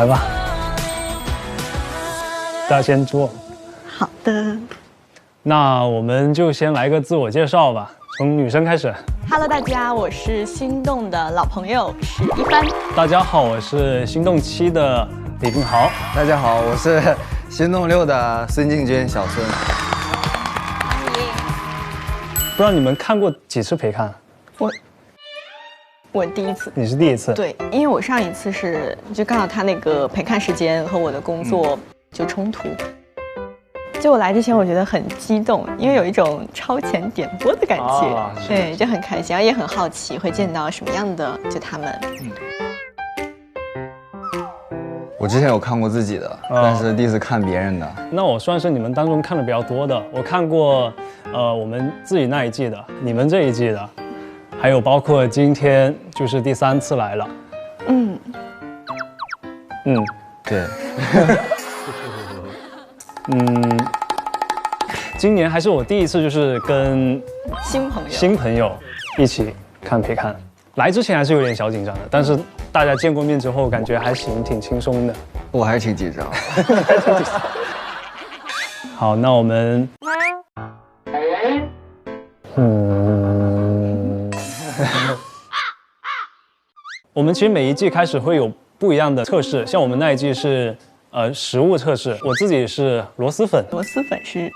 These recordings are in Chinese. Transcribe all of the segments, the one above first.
来吧，大家先坐。好的。那我们就先来个自我介绍吧，从女生开始。Hello， 大家，我是心动的老朋友史一帆。大家好，我是心动7的李定豪。大家好，我是心动6的孙敬军小孙。不知道你们看过几次陪看？我第一次。你是第一次？对，因为我上一次是就刚好他那个陪看时间和我的工作就冲突。就我来之前，我觉得很激动，因为有一种超前点播的感觉，对，就很开心，然后也很好奇会见到什么样的就他们。我之前有看过自己的，但是第一次看别人的。那我算是你们当中看的比较多的，我看过，我们自己那一季的，你们这一季的，还有包括今天就是第3次来了。对。今年还是我第一次就是跟新朋友一起看陪看，来之前还是有点小紧张的，但是大家见过面之后感觉还行，挺轻松的。我还是挺紧张。好，那我们，我们其实每一季开始会有不一样的测试，像我们那一季是食物测试，我自己是螺蛳粉。螺蛳粉是？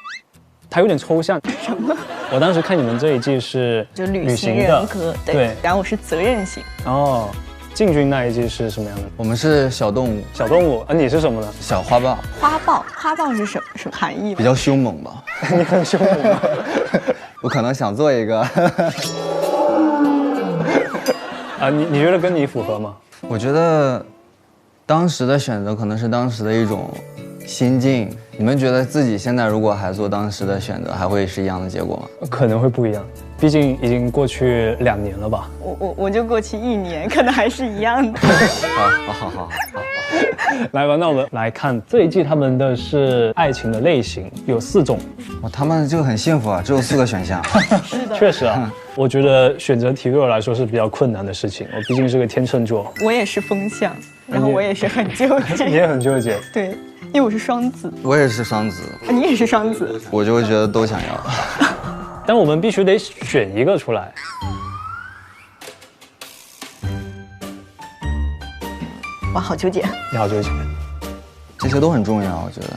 它有点抽象。什么？我当时看你们这一季是就旅行人格，对。然后我是责任型。哦，敬军那一季是什么样的？我们是小动物。小动物，你是什么呢？小花豹。花豹是什么含义？比较凶猛吧。你很凶猛吗？我可能想做一个。你觉得跟你符合吗？我觉得当时的选择可能是当时的一种心境。你们觉得自己现在如果还做当时的选择，还会是一样的结果吗？可能会不一样，毕竟已经过去2年了吧。我就过去1年，可能还是一样的。好。来吧，那我们来看这一季他们的是爱情的类型，有4种。他们就很幸福啊，只有4个选项。是的，确实啊，我觉得选择题对我来说是比较困难的事情，我毕竟是个天秤座。我也是风象，然后我也是很纠结。你也很纠结？对，因为我是双子。我也是双子。你也是双子。我就会觉得都想要。但我们必须得选一个出来。哇，好纠结。你好纠结。这些都很重要，我觉得。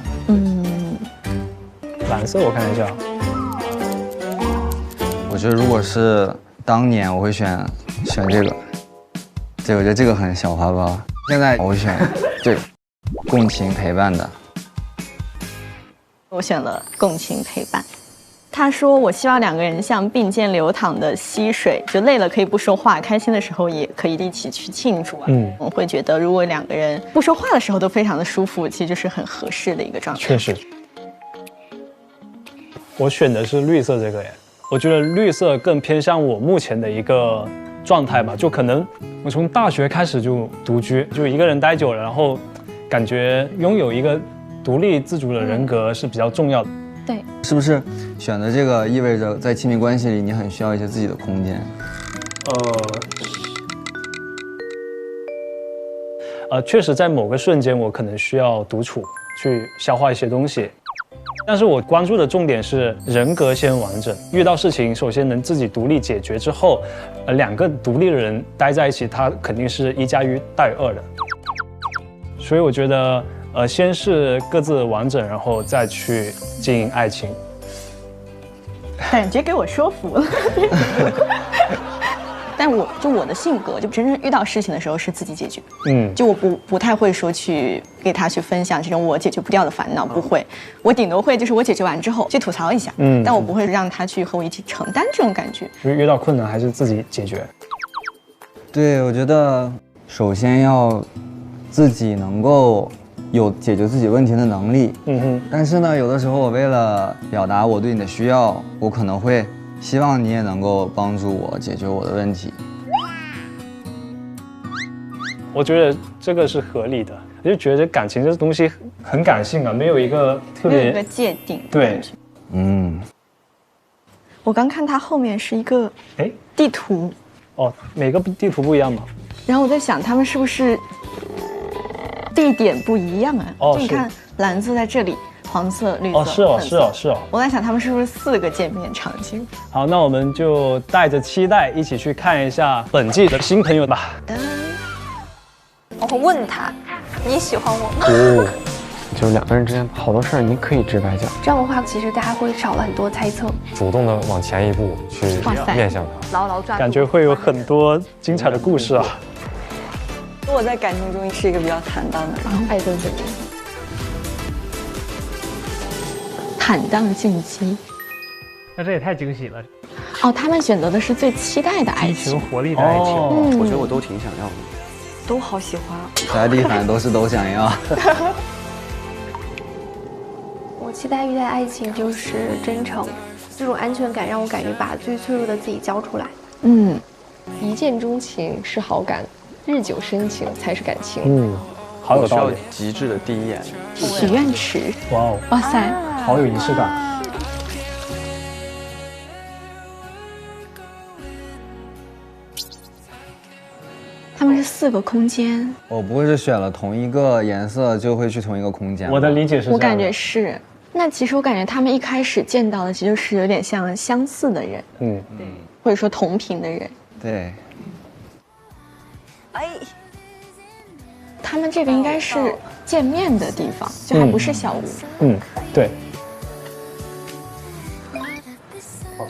蓝色，我看一下。我觉得如果是当年，我会选这个。我觉得这个很小花豹。现在我会选这个，共情陪伴的。我选了共情陪伴。他说：“我希望2个人像并肩流淌的溪水，就累了可以不说话，开心的时候也可以一起去庆祝。”我会觉得，如果2个人不说话的时候都非常的舒服，其实就是很合适的一个状态。确实。我选的是绿色这个耶，我觉得绿色更偏向我目前的一个状态吧，就可能我从大学开始就独居，就一个人待久了，然后感觉拥有一个独立自主的人格是比较重要的。对，是不是选择这个意味着在亲密关系里你很需要一些自己的空间？确实在某个瞬间我可能需要独处去消化一些东西，但是我关注的重点是人格先完整，遇到事情首先能自己独立解决之后，2个独立的人待在一起，它肯定是1加1大于2的。所以我觉得先是各自完整，然后再去经营爱情。感觉给我说服了。但我的性格，就真正遇到事情的时候是自己解决。就我不太会说去给他去分享这种我解决不掉的烦恼，不会。我顶多会就是我解决完之后去吐槽一下，但我不会让他去和我一起承担这种感觉。遇到困难还是自己解决。对，我觉得首先要自己能够有解决自己问题的能力。但是呢，有的时候我为了表达我对你的需要，我可能会希望你也能够帮助我解决我的问题。我觉得这个是合理的，我就觉得感情这东西很感性啊，没有一个特别没有一个界定。对，我刚看它后面是一个地图。每个地图不一样嘛。然后我在想，他们是不是地点不一样啊。哦，就你看蓝色在这里，黄色、绿色。哦，是哦，是哦，是哦。我在想他们是不是4个见面场景？好，那我们就带着期待一起去看一下本季的新朋友吧。我会问他，你喜欢我吗？哦，就2个人之间好多事儿，你可以直白讲。这样的话，其实大家会少了很多猜测。主动的往前一步去面向他，牢牢抓住。感觉会有很多精彩的故事啊。我在感情中是一个比较坦荡的人，爱憎分明。坦荡进击。那这也太惊喜了！哦，他们选择的是最期待的爱激情，情活力的爱情。我觉得我都挺想要的，都好喜欢。小弟反正都想要。我期待遇见爱情就是真诚，这种安全感让我敢于把最脆弱的自己交出来。一见钟情是好感，日久生情才是感情。好有道理。极致的第一眼。许愿池。哇哦，哇塞，好有仪式感。他们是4个空间。我不会是选了同一个颜色就会去同一个空间。我的理解是这样的，我感觉是。那其实我感觉他们一开始见到的其实是有点像相似的人，对，或者说同频的人。对。哎，他们这个应该是见面的地方，就还不是小屋。对。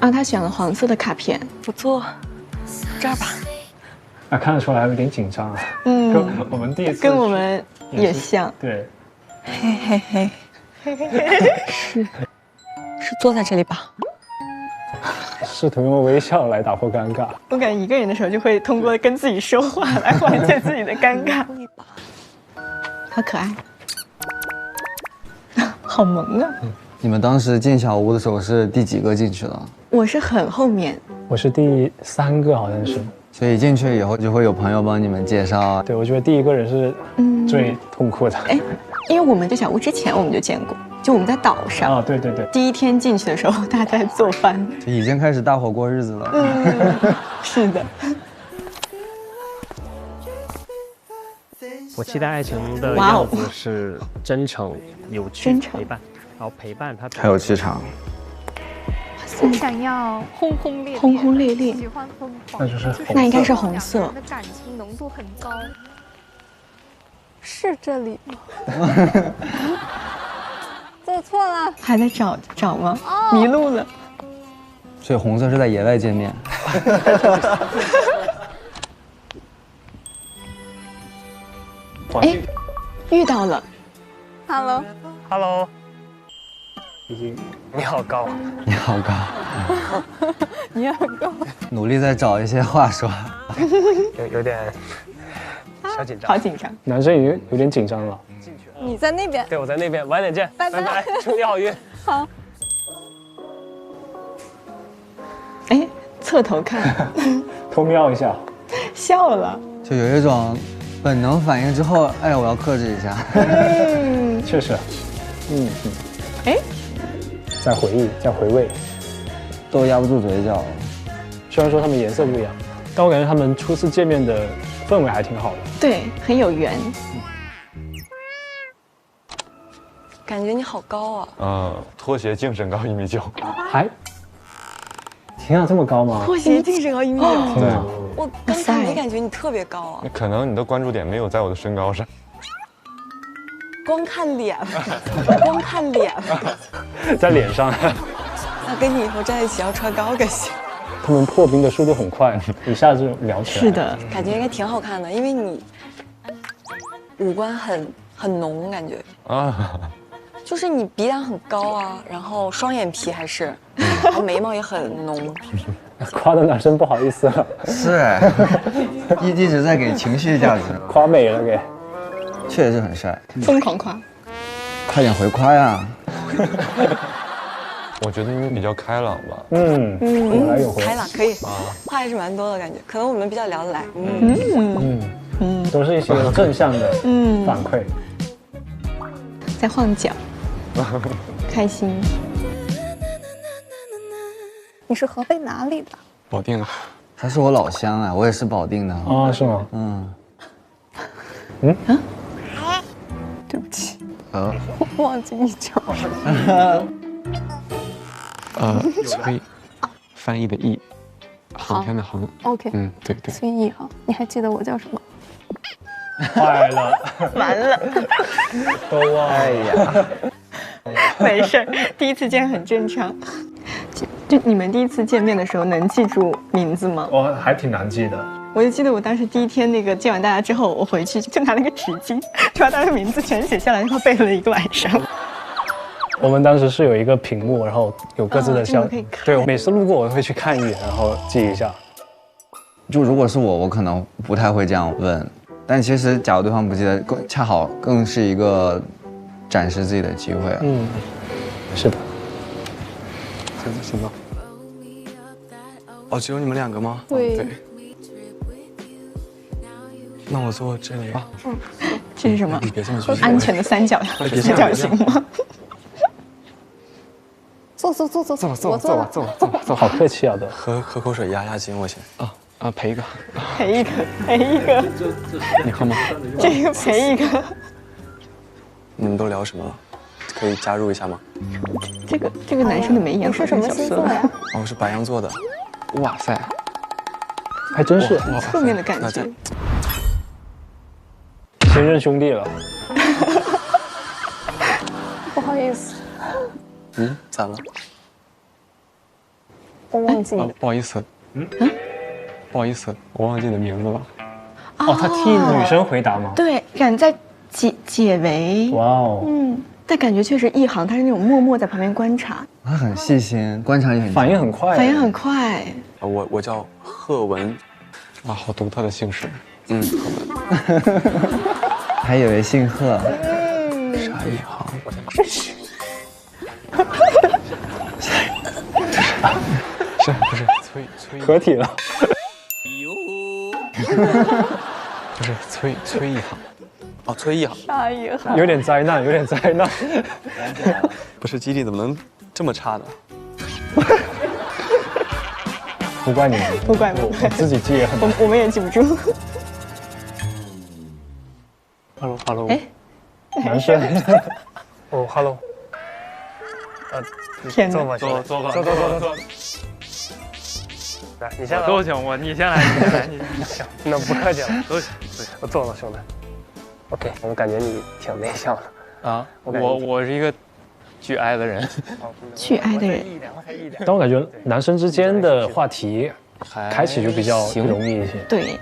啊，他选了黄色的卡片，不错，这儿吧。啊，看得出来有点紧张啊。跟我们第一次，跟我们也像。对。嘿嘿嘿。是坐在这里吧？试图用微笑来打破尴尬。我感觉一个人的时候就会通过跟自己说话来缓解自己的尴尬。好可爱，好萌啊！你们当时进小屋的时候是第几个进去的？我是很后面，我是第3个，好像是。所以进去以后就会有朋友帮你们介绍啊。对，我觉得第1个人是最痛苦的。因为我们在小屋之前我们就见过，就我们在岛上啊，对对对。第1天进去的时候，大家在做饭，就已经开始大伙过日子了。是的。我期待爱情的样子是真诚、有趣、陪伴，然后陪伴他，还有气场。我想要轰轰烈烈，轰轰烈烈，喜欢疯狂，那就是红色。那应该是红色。的感情浓度很高。是这里吗？走错了，还在找吗？迷路了。所以红色是在野外见面。哎，遇到了。Hello。已经。你好高。你好高。你好高。努力在找一些话说。有点。小紧张，好紧张，男生已经有点紧张了。你在那边，对，我在那边，晚点见，拜拜，祝你好运。好。哎，侧头看，偷瞄一下，笑了，就有一种本能反应之后，哎，我要克制一下。确实，哎，在回忆，在回味，都压不住嘴角。虽然说他们颜色不一样，但我感觉他们初次见面的氛围还挺好的。对，很有缘。感觉你好高啊！拖鞋净身高1.9米。还？天啊，这么高吗？拖鞋净身高1.9米。对，我刚才没感觉你特别高啊。可能你的关注点没有在我的身高上。光看脸了，光看脸了，在脸上。那跟你以后在一起要穿高跟鞋。他们破冰的速度很快，一下就聊起来。是的，感觉应该挺好看的，因为你五官很浓，感觉啊，就是你鼻梁很高啊，然后双眼皮还是，然后眉毛也很浓。夸的男生不好意思了。是，一直在给情绪价值，夸美了给。确实是很帅，疯狂夸，快点回夸呀！我觉得你们比较开朗吧。有来有回。开朗可以，话还是蛮多的感觉，可能我们比较聊得来。都是一些正向的反馈。在晃脚，开心。你是河北哪里的？保定啊。他是我老乡啊，我也是保定的。啊，是吗？忘记一角。崔，翻译的译，航天的航。OK。对对。崔毅哈，你还记得我叫什么？坏了，完了，都忘了。哎呀，没事，第一次见很正常。就你们第一次见面的时候，能记住名字吗？我还挺难记的。我就记得我当时第一天那个见完大家之后，我回去就拿了个纸巾，就把大家的名字全写下来，然后背了1个晚上。我们当时是有一个屏幕，然后有各自的相，对，我每次路过我会去看一眼，然后记一下。就如果是我可能不太会这样问，但其实假如对方不记得，恰好更是一个展示自己的机会。是的。行吧。哦，只有你们2个吗？对。那我坐这里吧。这是什么？你别这么安全的三角形吗？坐，好客气啊，都。喝口水压惊我先。赔一个。赔一个。你喝吗？这个赔一个。你们都聊什么了？可以加入一下吗？这个男生的眉眼是什么星座呀？我是白羊座的。哇塞，还真是侧面的感觉。先认兄弟了。不好意思。咋了？我忘记。不好意思。不好意思，我忘记你的名字了。他替女生回答吗？对，敢在解围。哇哦。但感觉确实一航，他是那种默默在旁边观察，他很细心，观察力很，反应很快。我叫贺文。哇，好独特的姓氏。贺文。还以为姓贺。啥一航？是不是崔合体了？不是崔一航。崔一航。啥也好。有点灾难。不是基地怎么能这么差呢？不怪你们，不怪我自己记也很难。我们也记不住。Hello。哎，男生。哦 ，Hello。天哪！坐。来，你先来。都行，你先来。行，那不客气了，都行。我坐了，兄弟。OK， 我感觉你挺内向的啊。我是一个巨哀的人。巨哀的人。但我感觉男生之间的话题开启就比较容易一些。对。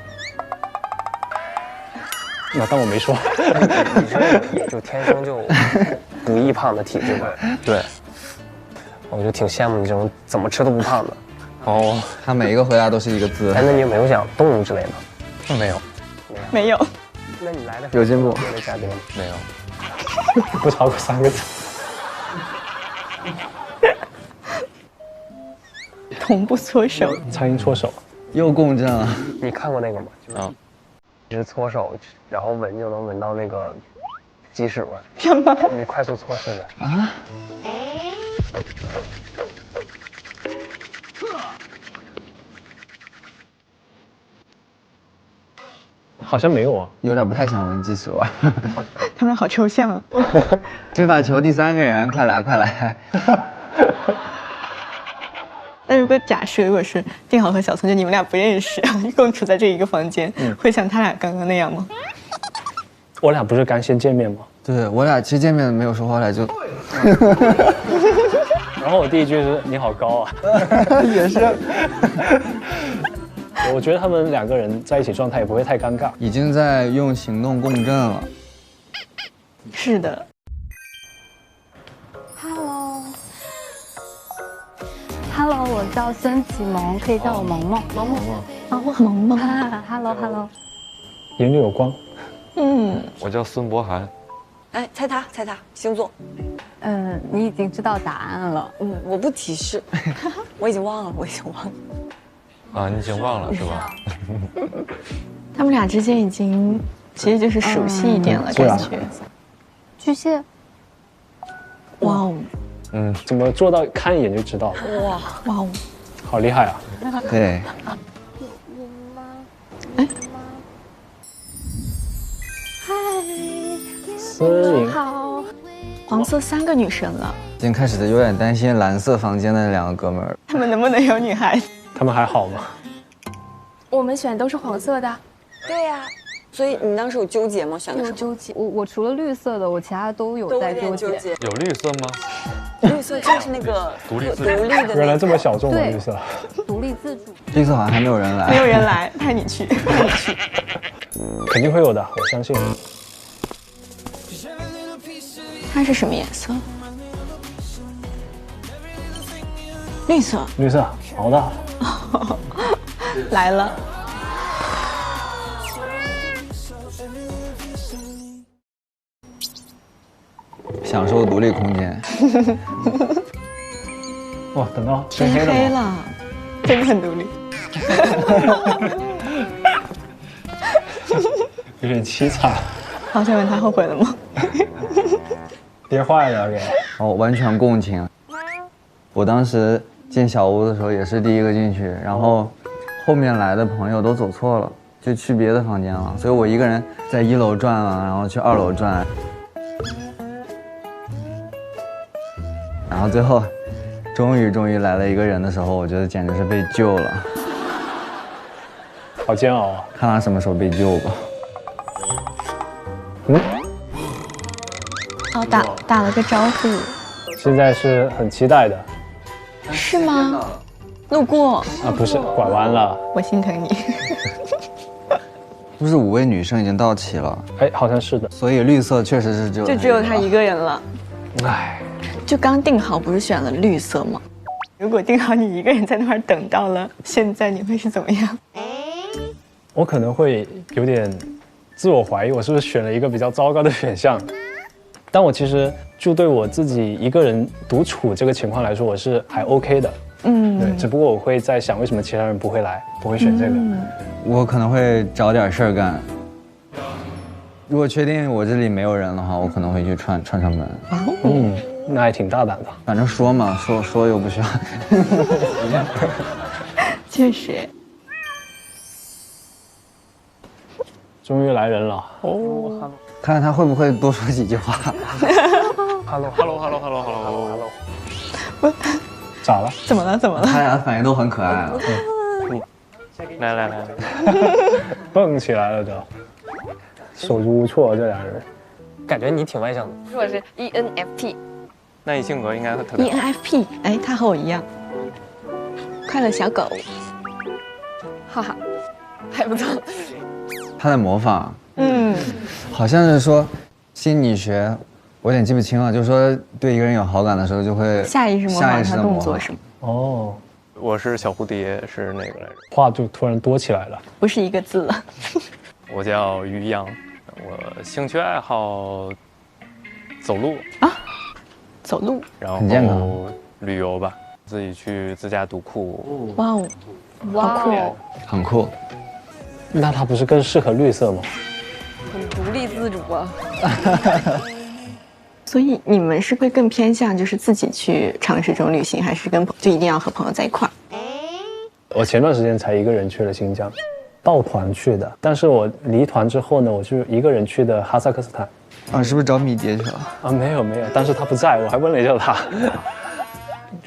那当我没说。你是就天生就不易胖的体质吧？对。我就挺羡慕你这种怎么吃都不胖的。哦，他每一个回答都是一个字。那你有没有想动物之类的？没有。那你来的有进步。的嘉宾没有。不超过3个字。同步搓手。苍蝇搓手。又共振了。你看过那个吗？一直搓手，然后闻就能闻到那个鸡屎味。什么？你快速搓试的啊？好像没有啊，有点不太想闻鸡屎味。他们好抽象啊！这把球第3个人，快来！那如果假设，如果是定豪和小聪，就你们俩不认识，共处在这一个房间，会像他俩刚刚那样吗？我俩不是刚先见面吗？对，我俩其实见面没有说话来就。然后我第一句是你好高啊。也是。我觉得他们2个人在一起状态也不会太尴尬，已经在用行动共振了。是的。Hello， 我叫孙启萌，可以叫我萌萌。萌。Hello。眼里有光。我叫孙博涵。哎，猜他星座。你已经知道答案了。我不提示，我已经忘了。啊，你已经忘了是吧？他们俩之间已经其实就是熟悉一点了，感觉。巨蟹。哇哦。怎么做到看一眼就知道？哇哦，好厉害啊！对。嗨，思颖。好。黄色3个女生了，已经开始有点担心蓝色房间的2个哥们儿，他们能不能有女孩子？他们还好吗？我们选都是黄色的。对呀，所以你当时有纠结吗？选的时候有纠结。我除了绿色的，我其他都有在纠结。有绿色吗？绿色就是那个独立的。原来这么小众的绿色。独立自主。绿色好像还没有人来。没有人来，派你去，派你去。肯定会有的，我相信。它是什么颜色？绿色。绿色，好的。来了。享受独立空间。哇，等到天黑了，真的很独立。有点凄惨。好想问他后悔了吗？憋坏了给。哦，完全共情。我当时进小屋的时候也是第一个进去，然后后面来的朋友都走错了，就去别的房间了，所以我一个人在1楼转了，然后去2楼转，然后最后终于来了一个人的时候，我觉得简直是被救了。好煎熬啊！看他什么时候被救吧。哦，打了个招呼。现在是很期待的。是吗？路过啊，不是，拐弯了。我心疼你。不是5位女生已经到齐了？哎，好像是的。所以绿色确实是就只有他一个人了。哎，就刚定好，不是选了绿色吗？如果定好你一个人在那儿等到了现在，你会是怎么样？我可能会有点自我怀疑，我是不是选了一个比较糟糕的选项？但我其实就对我自己一个人独处这个情况来说，我是还 OK 的。对，只不过我会在想，为什么其他人不会来，不会选这个？我可能会找点事儿干。如果确定我这里没有人的话，我可能会去串门。那还挺大胆的。反正说嘛，说又不需要。确实。终于来人了哦，看看他会不会多说几句话。Hello。咋了？怎么了？他俩反应都很可爱啊。来，蹦起来了都，手足无措这俩人。感觉你挺外向的。我是 ENFP。那你性格应该会特别。ENFP， 哎，他和我一样。快乐小狗。哈哈，还不错。他在模仿，好像是说心理学，我有点记不清了，就是说对一个人有好感的时候就会下意识模仿他动作是吗？哦，我是小蝴蝶，是那个来着，话就突然多起来了，不是一个字了。我叫于洋，我兴趣爱好走路啊，走路，然后旅游吧，自己去自驾独库。哇哦，好酷哦，很酷。那它不是更适合绿色吗？很独立自主啊。所以你们是会更偏向就是自己去尝试这种旅行，还是就一定要和朋友在一块儿？我前段时间才一个人去了新疆，抱团去的。但是我离团之后呢，我就一个人去的哈萨克斯坦。啊，是不是找米蝶去了？啊，没有，但是他不在，我还问了一下他。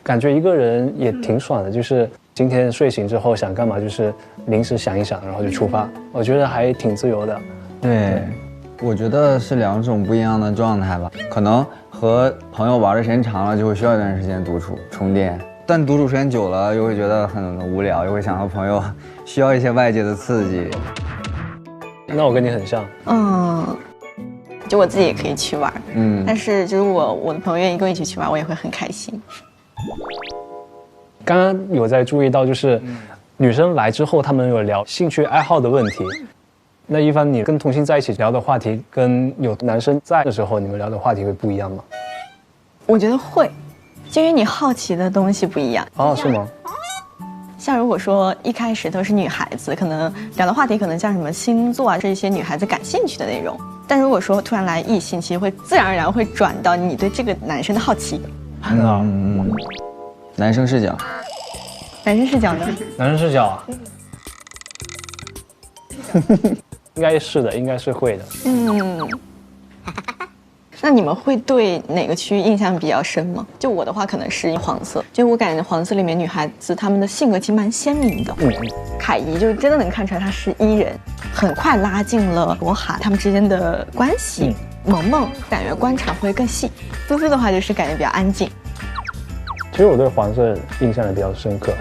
感觉一个人也挺爽的，就是今天睡醒之后想干嘛，就是临时想一想，然后就出发。我觉得还挺自由的。对，我觉得是2种不一样的状态吧。可能和朋友玩的时间长了，就会需要一段时间独处充电；但独处时间久了，又会觉得很无聊，又会想和朋友需要一些外界的刺激。那我跟你很像。就我自己也可以去玩，但是就是我的朋友愿意跟我一起去玩，我也会很开心。刚刚有在注意到，就是女生来之后，她们有聊兴趣爱好的问题。那一般你跟同性在一起聊的话题，跟有男生在的时候，你们聊的话题会不一样吗？我觉得会，就因为你好奇的东西不一样。哦，是吗？像如果说一开始都是女孩子，可能聊的话题可能像什么星座啊，这些女孩子感兴趣的内容。但如果说突然来异性，其实会自然而然会转到你对这个男生的好奇。男生视角。男生视角呢？男生视角啊，应该是的，应该是会的。那你们会对哪个区域印象比较深吗？就我的话，可能是黄色，就我感觉黄色里面女孩子她们的性格其实蛮鲜明的。凯怡就真的能看出来她是E人，很快拉近了罗涵他们之间的关系。萌萌感觉观察会更细，思思的话就是感觉比较安静。其实我对黄色印象也比较深刻，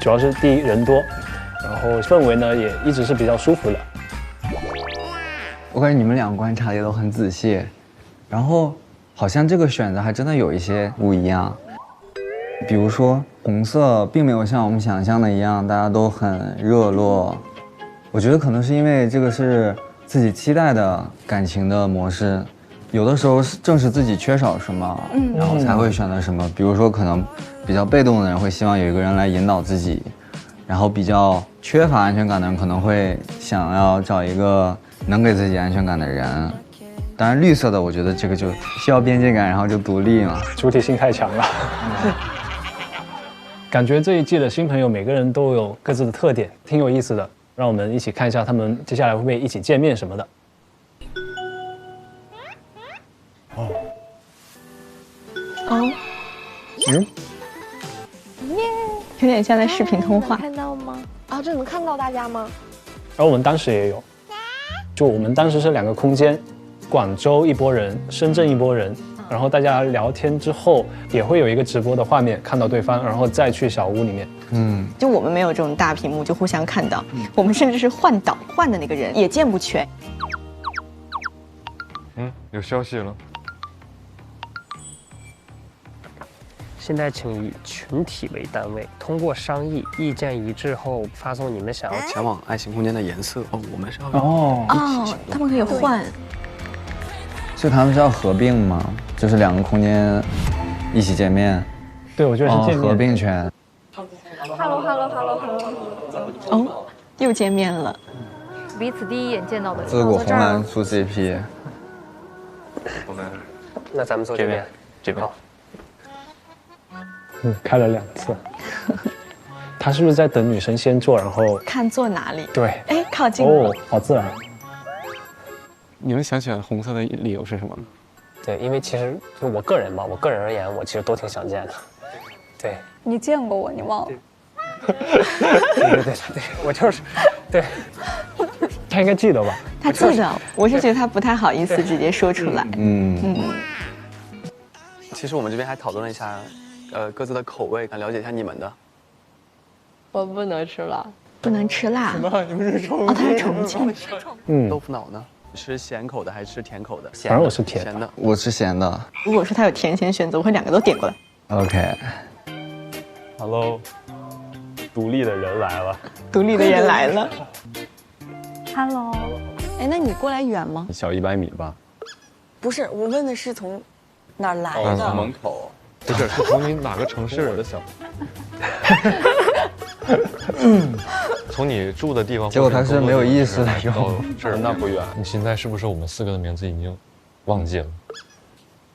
主要是第一人多，然后氛围呢也一直是比较舒服的。我感觉你们俩观察也都很仔细，然后好像这个选择还真的有一些不一样。比如说红色并没有像我们想象的一样，大家都很热络。我觉得可能是因为这个是自己期待的感情的模式，有的时候正是自己缺少什么，然后才会选择什么。比如说可能比较被动的人会希望有一个人来引导自己，然后比较缺乏安全感的人可能会想要找一个能给自己安全感的人。当然绿色的我觉得这个就需要边界感，然后就独立嘛，主体性太强了。感觉这一季的新朋友每个人都有各自的特点，挺有意思的。让我们一起看一下他们接下来会不会一起见面什么的。有点像在视频通话。看到吗？啊，这能看到大家吗？然后我们当时也有，就我们当时是2个空间，广州一拨人，深圳一拨人。然后大家聊天之后也会有一个直播的画面，看到对方，然后再去小屋里面。就我们没有这种大屏幕，就互相看到。我们甚至是换岛换的那个人也见不全。有消息了。现在请以群体为单位，通过商议，意见一致后发送你们想要前往爱情空间的颜色。我们是要他们可以换。所以他们是要合并吗？就是2个空间一起见面？对，我觉得是见面合并权。哦，又见面了。彼此第一眼见到的人。自古红蓝出 CP。那咱们坐这边，这边。开了2次。他是不是在等女生先坐，然后看坐哪里？对。哎，靠近了。好自然。你们想选红色的理由是什么呢？对，因为其实就我个人而言，我其实都挺想见的。对，你见过我，你忘了？对，我就是对。他应该记得吧？他记得，我是觉得他不太好意思直接说出来。其实我们这边还讨论了一下，各自的口味，想了解一下你们的。我不能吃辣。不能吃辣？什么？你们是重庆？他是重庆。豆腐脑呢？吃咸口的还是吃甜口的？反正我是甜的，我吃咸的。如果说他有甜咸选择，我会2个都点过来。OK。Hello， 独立的人来了。独立的人来了。Hello。哎，那你过来远吗？小100米吧。不是，我问的是从哪儿来的？从门口。不是，是从你哪个城市？我的小。从你住的地方，结果他是没有意识的到这儿，那不远。你现在是不是我们4个的名字已经忘记了？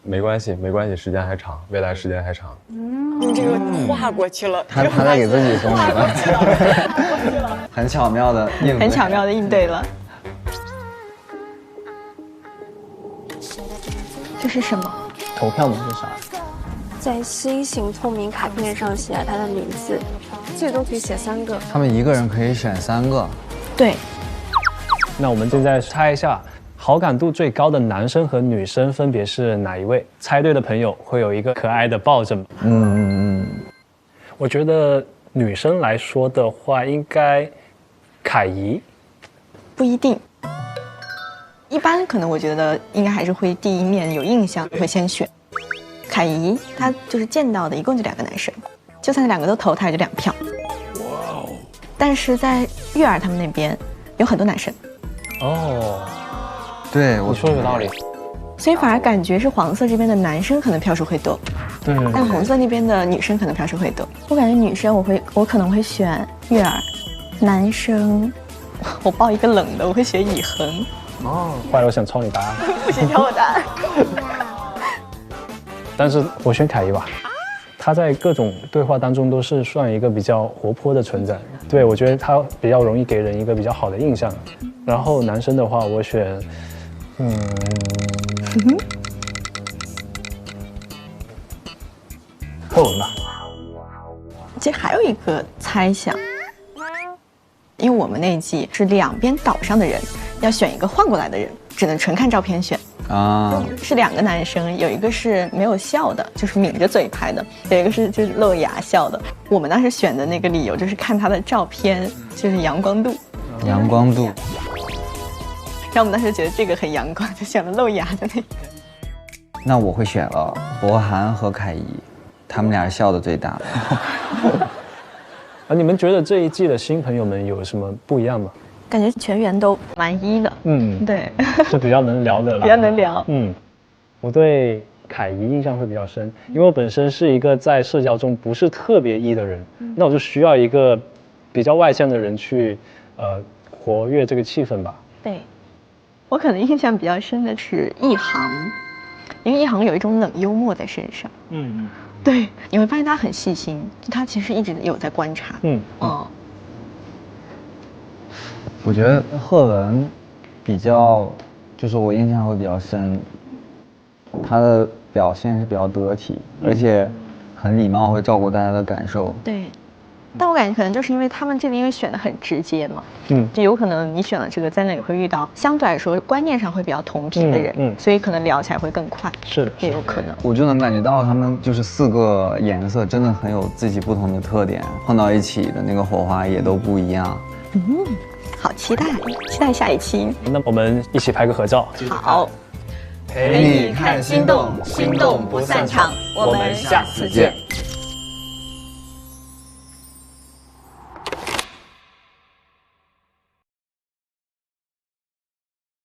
没关系，没关系，时间还长，未来时间还长。用这个跨过去了。他在给自己说明了，很巧妙的应对，很巧妙的应对了。这是什么？投票吗？是啥？在心形透明卡片上写他的名字，最多可以写3个。他们1个人可以选3个。对。那我们现在猜一下，好感度最高的男生和女生分别是哪一位？猜对的朋友会有一个可爱的抱枕。我觉得女生来说的话，应该凯怡。不一定。一般可能我觉得应该还是会第一面有印象会先选。凯怡，她就是见到的一共就2个男生，就算2个都投，她也就2票。但是在悦儿他们那边有很多男生。对，我说有道理。所以反而感觉是黄色这边的男生可能票数会多，但红色那边的女生可能票数会多。我感觉女生我可能会选悦儿，男生我报一个冷的，我会选以恒。坏了，我想抄你答案。不许抄我答案。但是我选凯怡吧，他在各种对话当中都是算一个比较活泼的存在。对，我觉得他比较容易给人一个比较好的印象。然后男生的话，我选，贺文吧。其实还有一个猜想，因为我们那一季是两边岛上的人要选一个换过来的人，只能纯看照片选。是2个男生，有一个是没有笑的，就是抿着嘴拍的，有一个是就是露牙笑的。我们当时选的那个理由就是看他的照片，就是阳光度。阳光度。然后我们当时觉得这个很阳光，就选了露牙的那个。那我会选了博涵和凯怡，他们俩笑的最大。你们觉得这一季的新朋友们有什么不一样吗？感觉全员都蛮一的，对，是比较能聊的，比较能聊。我对凯怡印象会比较深，因为我本身是一个在社交中不是特别一的人，那我就需要一个比较外向的人去活跃这个气氛吧。对，我可能印象比较深的是一航，因为一航有一种冷幽默在身上。对，你会发现他很细心，他其实一直有在观察。我觉得贺文比较，就是我印象会比较深，他的表现是比较得体，而且很礼貌，会照顾大家的感受。对，但我感觉可能就是因为他们这里因为选的很直接嘛，就有可能你选了这个，在那里会遇到相对来说观念上会比较同频的人，所以可能聊起来会更快。是的，也有可能。我就能感觉到他们就是4个颜色真的很有自己不同的特点，碰到一起的那个火花也都不一样。好期待下一期。那我们一起拍个合照。好，陪你看心动，心动不散场，我们下次见。